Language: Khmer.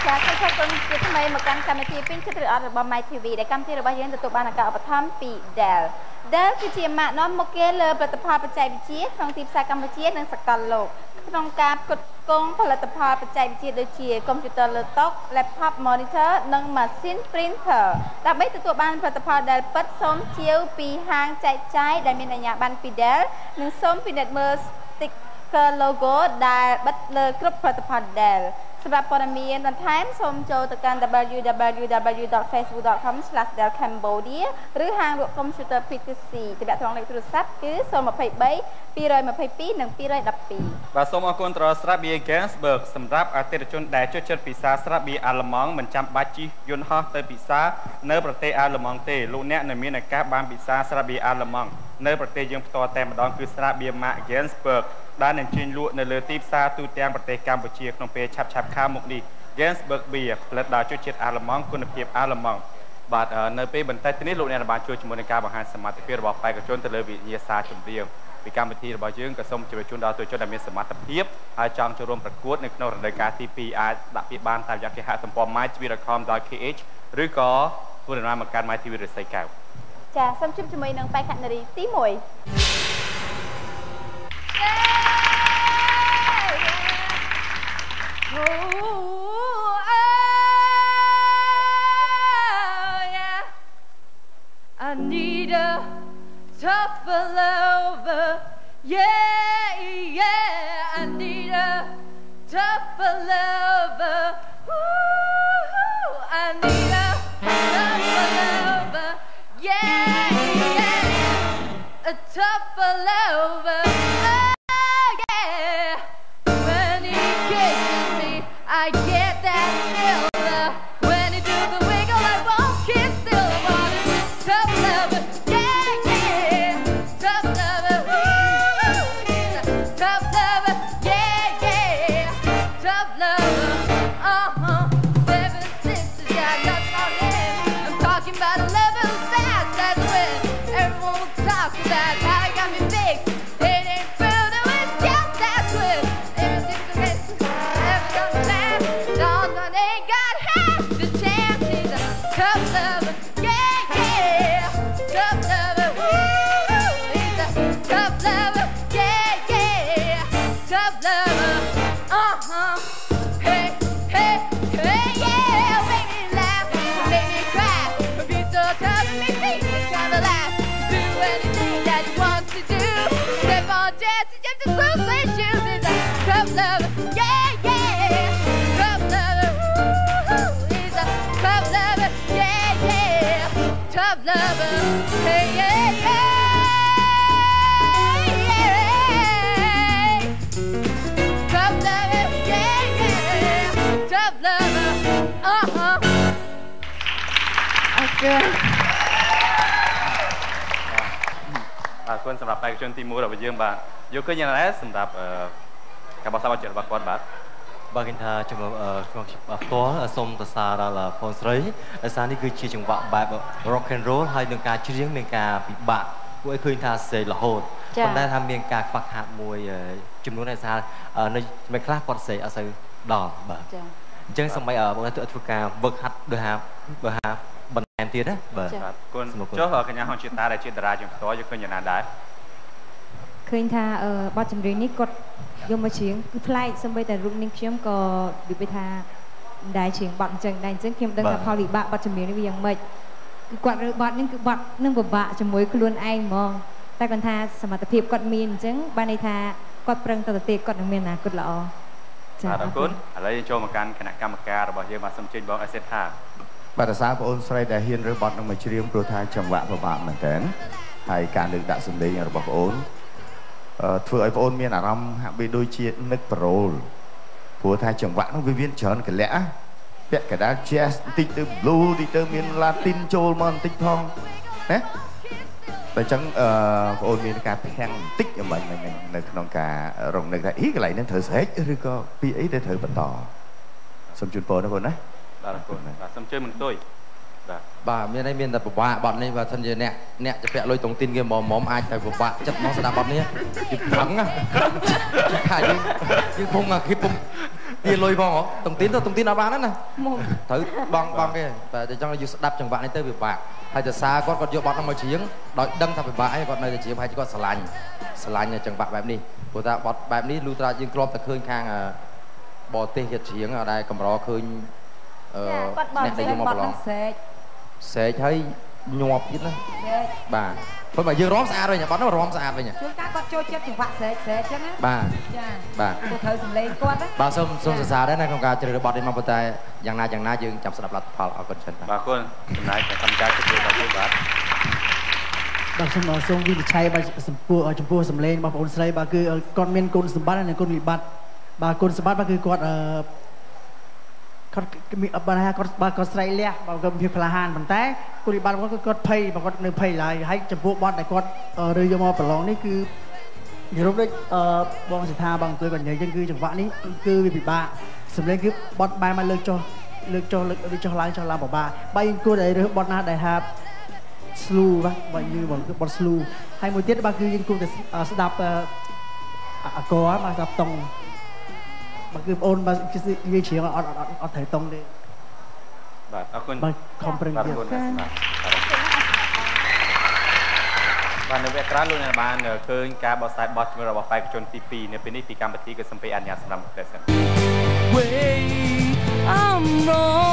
ចាខ្ញុំខំគុំជាថ្មីមកកាន់កម្មវិធីពេញចិត្តឬអត់របស់ My TV ដែលកម្មវិធីរបស់យើងទទួលបានការឧបត្ថម្ភពី Dell គឺជាម៉ាកនាំមុខគេលើផលិតផលបច្ចេកវិទ្យាក្នុងទីផ្សារកម្ពុជានិងសកលលោកក្នុងការផ្គត់ផ្គង់ផលិតផលបច្ចេកវិទ្យាដូចជាកុំព្យូទ័រលើតុ laptop monitor និង machine printer ដើម្បីទទួលបានផលិតផលដែលពិតសូមជាវពីហាងចែកចាយដែលមានអាជ្ញាប័ណ្ណពី Dell និងសូមពិនិត្យមើល sticker logo ដែលបិទលើគ្រប់ផលិតផល Dell សម្រាប់ព័ត៌មានបន្ថែមសូមចូលទៅកាន់ www.facebook.com/dellcambodia ឬហាងលក់កុំព្យូទ័រ PTC ទំនាក់ទំនងលេខទូរស័ព្ទគឺ023 222 និង 212 បាទសូមអរគុណត្រស្រាប់បៀ Gainsbourg សម្រាប់អតិថិជនដែលចូលចិត្តពិសាស្រាប់បៀអាល្លឺម៉ង់មិនចាំបាច់ជិះយន្តហោះទៅពិសានៅប្រទេសអាល្លឺម៉ង់ទេលោកអ្នកនៅមានឱកាសបានពិសាស្រាប់បៀអាល្លឺម៉ង់នៅប្រទេសយើងផ្ទាល់តែម្ដងគឺស្រាប់បៀម៉ាក Gainsbourg ដែលនឹងជិះលក់នៅលើទីផ្សារទូទាំងប្រទេសកម្ពុជាក្នុងពេលឆាប់ខាងមុខនេះ Gainsbourg Beer ផលិតដោយជនជាតិអាល្លឺម៉ង់គុណភាពអាល្លឺម៉ង់បាទនៅពេលបន្តិចនេះលោកអ្នកបានជួយជាមួយនឹងការបង្ហាញសមត្ថភាពរបស់បេក្ខជនទៅលើវិញ្ញាសាចម្រៀងពីកម្មវិធីរបស់យើងក៏សូមជម្រាបជូនដល់ទស្សនិកជនដែលមានសមត្ថភាពហើយចង់ចូលរួមប្រកួតនៅក្នុងរដូវកាលទី2អាចដាក់ពាក្យបានតាមរយៈគេហទំព័រ mytv.com.kh ឬក៏ធ្វើដំណើរមកកាន់ My TV រិស័យកែវចាសូមជួបជាមួយនឹងបេក្ខនារីទី1I need a tougher lover, yeah, yeah. I need a tougher lover. Ooh, I need a tougher lover, yeah, yeah. A tougher lover, oh yeah. When he kisses me, I get that thrill. When he do the wiggle, I won't keep still. I want a tough lover, yeah, yeah. Tough lover, ooh, he's a tough lover, yeah, yeah. Tough lover, 7 sisters got nothing on him. I'm talking about a lover who's fast as the wind. Everyone will talk about how he got me fixed. It ain't true, no, it's just that twist. Everything's a risk, never gonna last. Don't know they ain't got half the chance. He's a tough lover, yeah, yeah. Tough lover, woo, he's a tough lover, yeah, yeah. Tough lover, hey, hey, hey, yeah. Make me laugh, make me cry. Be so tough, make me kind of laugh. Do anything that he wants to do. Step on chances just to close their shoes. He's a tough lover, yeah, yeah. Tough lover, woo, he's a tough lover, yeah, yeah. Tough lover, hey, yeah, yeah. Tough lover, yeah, yeah. Tough lover, Okay. បាទគុណសម្រាប់បេក្ខជនទី1របស់យើងបាទយកឃើញយ៉ាងណាសម្រាប់ការបោះសម្រាប់ចិត្តរបស់គាត់បាទបាទគេថាជំនួសខ្ញុំផ្ទាល់សូមសរសើរដល់បងស្រីដោយសារនេះគឺជាចង្វាក់បែប rock and roll ហើយនឹងការច្រៀងមានការពិបាកពួកឯងឃើញថាសេរហូតប៉ុន្តែថាមានការខ្វះខាតមួយចំនួនឯសារនៅមិនខ្លះគាត់សេរអត់សូវដល់បាទអញ្ចឹងសូម្បីបងធ្វើការវឹកហាត់ដោយហាបន្ថែមទៀតណាបាទគុណចុះកញ្ញាហងជាតាដែលជាតារាជាផ្ទាល់យកឃើញយ៉ាងណាដែរឃើញថាបទចម្រៀងនេះគាត់យកមកច្រៀងគឺប្លែកសូម្បីតែរូបនាងខ្ញុំក៏និយាយថាមិនដែលច្រៀងបទអញ្ចឹងដែរអញ្ចឹងខ្ញុំដឹងថាផលវិបាកបទចម្រៀងនេះវាយ៉ាងម៉េចគឺគាត់រើបទនេះគឺបទនឹងពិបាកជាមួយខ្លួនឯងហ្មងតែគាត់ថាសមត្ថភាពគាត់មានអញ្ចឹងបានន័យថាគាត់ប្រឹងទៅទៀតគាត់នឹងមានអនាគតល្អចា៎អរគុណឥឡូវយើងចូលមកកាន់គណៈកម្មការរបស់យើងបាទសូមជើញបងអេសេតថាបាទអាសាបងអូនស្រីដែលហ៊ានរើបទនឹងមកច្រៀងព្រោះថាចង្វាក់ពិបាកមែនតើហើយការលើកដាក់សម្លេងរបស់បងអូនធ្វើឲ្យបងអូនមានអារម្មណ៍ហាក់បីដូចជានឹកប្រូលព្រោះថាចង្វាក់នោះវាមានច្រើនកលៈពាក់កណ្ដាល jazz បន្តិចទៅ blue បន្តិចទៅមាន latin ចូលមកបន្តិចផងណាតែអញ្ចឹងបងអូនមានការភាំងបន្តិចអំបញ្ញនៅក្នុងការរំលឹកថាកន្លែងហ្នឹងត្រូវស្រែកឬក៏ពីអីដែលត្រូវបន្តសូមជូនពរណាបងណាបាទអរគុណបាទសូមជើញមន្ទុយ បាទមានតែពិបាកបត់នេះបើសិនជាអ្នកจะពាក់លុយតុងទីនគេមុំអាចទៅពិបាកចិត្តមកស្ដាប់បត់នេះគឺខឹងណាថាយើងពងអាគីពុំទាលុយផងតុងទីនទៅតុងទីនអត់បានណាត្រូវបងគេតែចង់យើងស្ដាប់ចង្វាក់នេះទៅពិបាកហើយតែសារគាត់យកបត់នោះមកច្រៀងដោយដឹងថាពិបាកអីគាត់នៅតែច្រៀងហើយគាត់ស្រឡាញ់ចង្វាក់បែបនេះព្រោះថាបត់បែបនេះលុះត្រាយើងធ្លាប់តែឃើញខាងបរទេសគេច្រៀងដែលកម្រឃើញអ្នកដែលយកមកប្រឡងសេកហើយញាប់ទៀតណាបាទព្រោះបើយើងរំស្អាតវិញបត់នោះរំស្អាតវិញជួនកាលគាត់ចូលចិត្តចង្វាក់សេកចឹងណាបាទចាបាទគាត់ត្រូវសំឡេងគាត់ណាបាទសូមសរសើរដែរណាក្នុងការជ្រើសរើសបត់នេះមកប៉ុន្តែយ៉ាងណាយើងចាំស្ដាប់លទ្ធផលអរគុណច្រើនបាទគុណចំណាយតែកម្មការជម្រាបដល់បាទសូមវិនិច្ឆ័យចំពោះសម្លេងរបស់បងប្អូនស្រីបាទគឺគាត់មានគុណសម្បត្តិនិងគុណវិបត្តិបាទគុណសម្បត្តិបាទគឺគាត់មានបានថាគាត់ស្រែកលះបើគាត់មានក្លាហានប៉ុន្តែគុណវិបត្តិគាត់ភ័យបើគាត់នៅភ័យឡើយហើយចំពោះបទដែលគាត់រើយកមកប្រឡងនេះគឺនិយាយដូចបងសិដ្ឋាបងអង្គុយគាត់និយាយចឹងគឺចង្វាក់នេះគឺវាពិបាកសម្លេងគឺបទបែរមកលើកចុះឡើងពិបាកបើយើងគួរតែរើសបទណាដែលថា slow បាទយើងបងបទ slow ហើយមួយទៀតបាទគឺយើងគួរតែស្ដាប់អកមកស្ដាប់តង់បើគឺបងអូនបើនិយាយច្រៀងអត់ត្រូវតង់ទេបាទអរគុណបាទខំប្រឹងទៀតបាទនៅវគ្គក្រោយលោកអ្នកបានឃើញការបោះស្រាយបទជំនឿរបស់បេក្ខជនទី2នៅពេលនេះពីកម្មវិធីគឺសំពេអញ្ញាសម្រាប់ប្រទេសសិន Wait I'm wrong